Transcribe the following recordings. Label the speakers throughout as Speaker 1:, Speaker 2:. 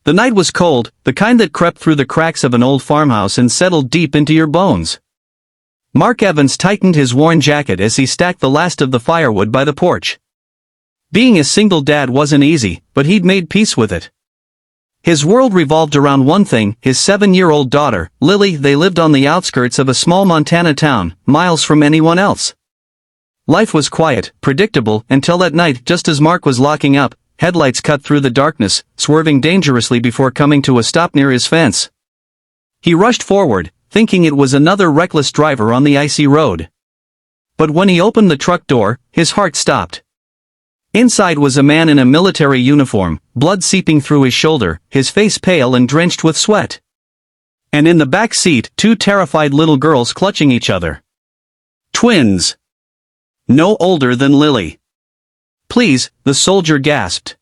Speaker 1: The night was cold, the kind that crept through the cracks of an old farmhouse and settled deep into your bones. Mark Evans tightened his worn jacket as he stacked the last of the firewood by the porch. Being a single dad wasn't easy, but he'd made peace with it. His world revolved around one thing, his 7-year-old daughter, Lily. They lived on the outskirts of a small Montana town, miles from anyone else. Life was quiet, predictable, until that night, just as Mark was locking up, headlights cut through the darkness, swerving dangerously before coming to a stop near his fence. He rushed forward, thinking it was another reckless driver on the icy road. But when he opened the truck door, his heart stopped. Inside was a man in a military uniform, blood seeping through his shoulder, his face pale and drenched with sweat. And in the back seat, 2 terrified little girls clutching each other. Twins. No older than Lily. "Please," the soldier gasped.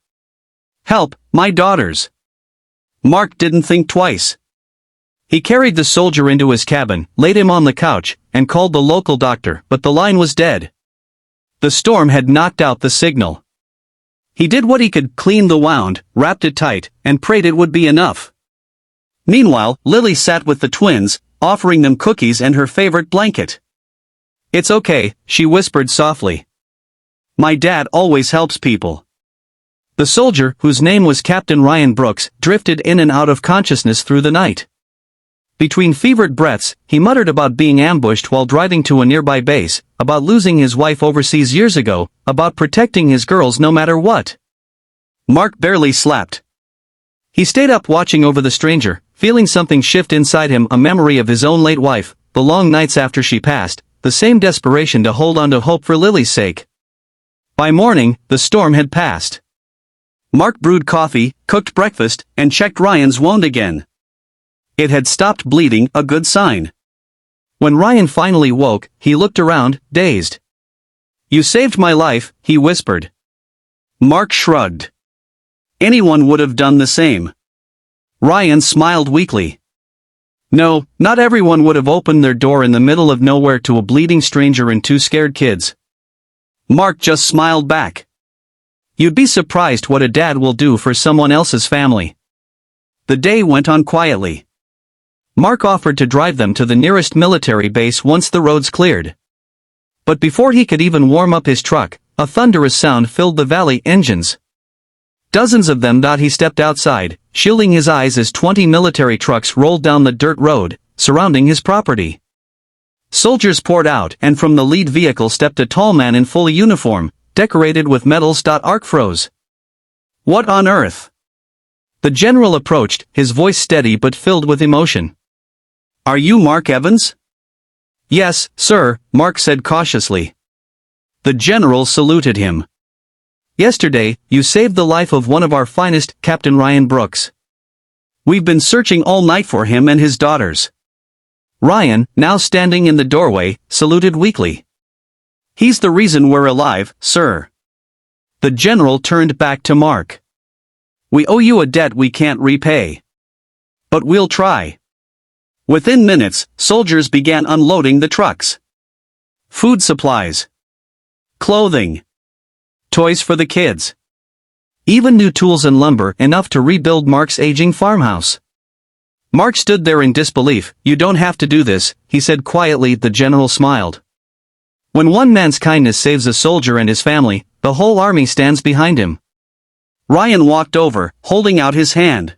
Speaker 1: "Help, my daughters." Mark didn't think twice. He carried the soldier into his cabin, laid him on the couch, and called the local doctor, but the line was dead. The storm had knocked out the signal. He did what he could, cleaned the wound, wrapped it tight, and prayed it would be enough. Meanwhile, Lily sat with the twins, offering them cookies and her favorite blanket. "It's okay," she whispered softly. "My dad always helps people." The soldier, whose name was Captain Ryan Brooks, drifted in and out of consciousness through the night. Between fevered breaths, he muttered about being ambushed while driving to a nearby base, about losing his wife overseas years ago, about protecting his girls no matter what. Mark barely slept. He stayed up watching over the stranger, feeling something shift inside him, a memory of his own late wife, the long nights after she passed, the same desperation to hold on to hope for Lily's sake. By morning, the storm had passed. Mark brewed coffee, cooked breakfast, and checked Ryan's wound again. It had stopped bleeding, a good sign. When Ryan finally woke, he looked around, dazed. "You saved my life," he whispered. Mark shrugged. "Anyone would have done the same." Ryan smiled weakly. "No, not everyone would have opened their door in the middle of nowhere to a bleeding stranger and 2 scared kids." Mark just smiled back. "You'd be surprised what a dad will do for someone else's family." The day went on quietly. Mark offered to drive them to the nearest military base once the roads cleared. But before he could even warm up his truck, a thunderous sound filled the valley. Engines. Dozens of them. He stepped outside, shielding his eyes as 20 military trucks rolled down the dirt road, surrounding his property. Soldiers poured out, and from the lead vehicle stepped a tall man in full uniform, decorated with medals. Arc froze. "What on earth?" The general approached, his voice steady but filled with emotion. "Are you Mark Evans?" "Yes, sir," Mark said cautiously. The general saluted him. "Yesterday, you saved the life of one of our finest, Captain Ryan Brooks. We've been searching all night for him and his daughters." Ryan, now standing in the doorway, saluted weakly. "He's the reason we're alive, sir." The general turned back to Mark. "We owe you a debt we can't repay. But we'll try." Within minutes, soldiers began unloading the trucks. Food supplies. Clothing. Toys for the kids. Even new tools and lumber, enough to rebuild Mark's aging farmhouse. Mark stood there in disbelief. "You don't have to do this," he said quietly. The general smiled. "When one man's kindness saves a soldier and his family, the whole army stands behind him." Ryan walked over, holding out his hand.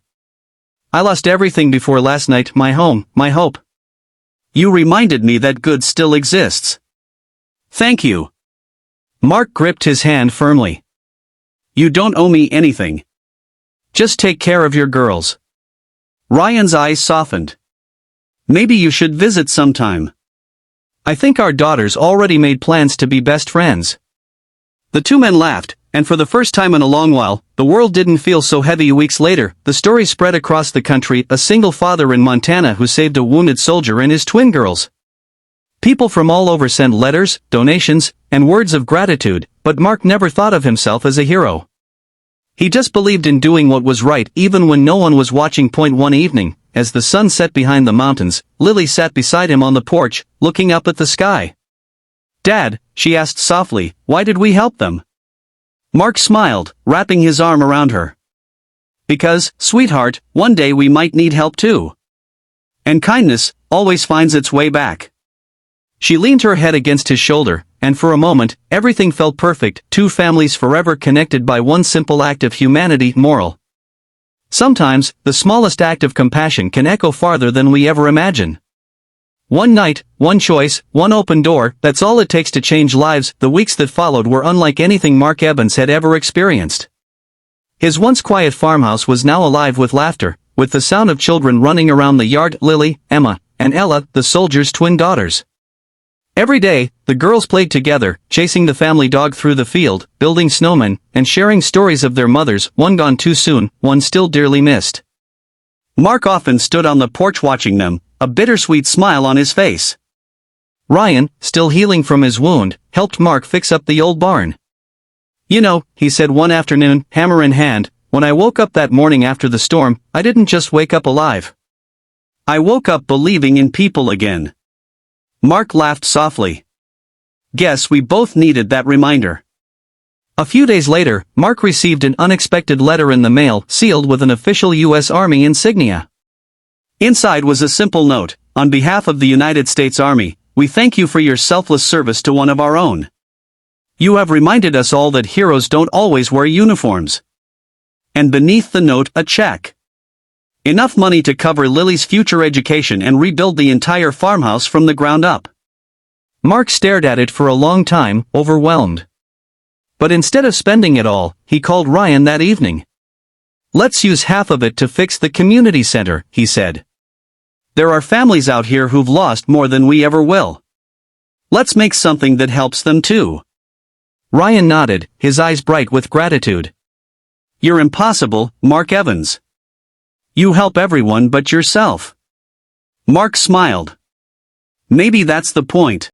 Speaker 1: "I lost everything before last night, my home, my hope. You reminded me that good still exists. Thank you." Mark gripped his hand firmly. "You don't owe me anything. Just take care of your girls." Ryan's eyes softened. "Maybe you should visit sometime. I think our daughters already made plans to be best friends." The 2 men laughed, and for the first time in a long while, the world didn't feel so heavy. Weeks later, the story spread across the country. A single father in Montana who saved a wounded soldier and his twin girls. People from all over sent letters, donations, and words of gratitude, but Mark never thought of himself as a hero. He just believed in doing what was right even when no one was watching. One evening, as the sun set behind the mountains, Lily sat beside him on the porch, looking up at the sky. "Dad," she asked softly, "why did we help them?" Mark smiled, wrapping his arm around her. Because, sweetheart, one day we might need help too. And kindness always finds its way back. She leaned her head against his shoulder, and for a moment, everything felt perfect, two families forever connected by one simple act of humanity, moral. Sometimes, the smallest act of compassion can echo farther than we ever imagine. One night, one choice, one open door, that's all it takes to change lives. The weeks that followed were unlike anything Mark Evans had ever experienced. His once quiet farmhouse was now alive with laughter, with the sound of children running around the yard. Lily, Emma, and Ella, the soldier's twin daughters. Every day, the girls played together, chasing the family dog through the field, building snowmen, and sharing stories of their mothers, one gone too soon, one still dearly missed. Mark often stood on the porch watching them, a bittersweet smile on his face. Ryan, still healing from his wound, helped Mark fix up the old barn. You know, he said one afternoon, hammer in hand, when I woke up that morning after the storm, I didn't just wake up alive. I woke up believing in people again. Mark laughed softly. Guess we both needed that reminder. A few days later, Mark received an unexpected letter in the mail, sealed with an official U.S. Army insignia. Inside was a simple note: on behalf of the United States Army, we thank you for your selfless service to one of our own. You have reminded us all that heroes don't always wear uniforms. And beneath the note, a check. Enough money to cover Lily's future education and rebuild the entire farmhouse from the ground up. Mark stared at it for a long time, overwhelmed. But instead of spending it all, he called Ryan that evening. Let's use half of it to fix the community center, he said. There are families out here who've lost more than we ever will. Let's make something that helps them too. Ryan nodded, his eyes bright with gratitude. You're impossible, Mark Evans. You help everyone but yourself. Mark smiled. Maybe that's the point.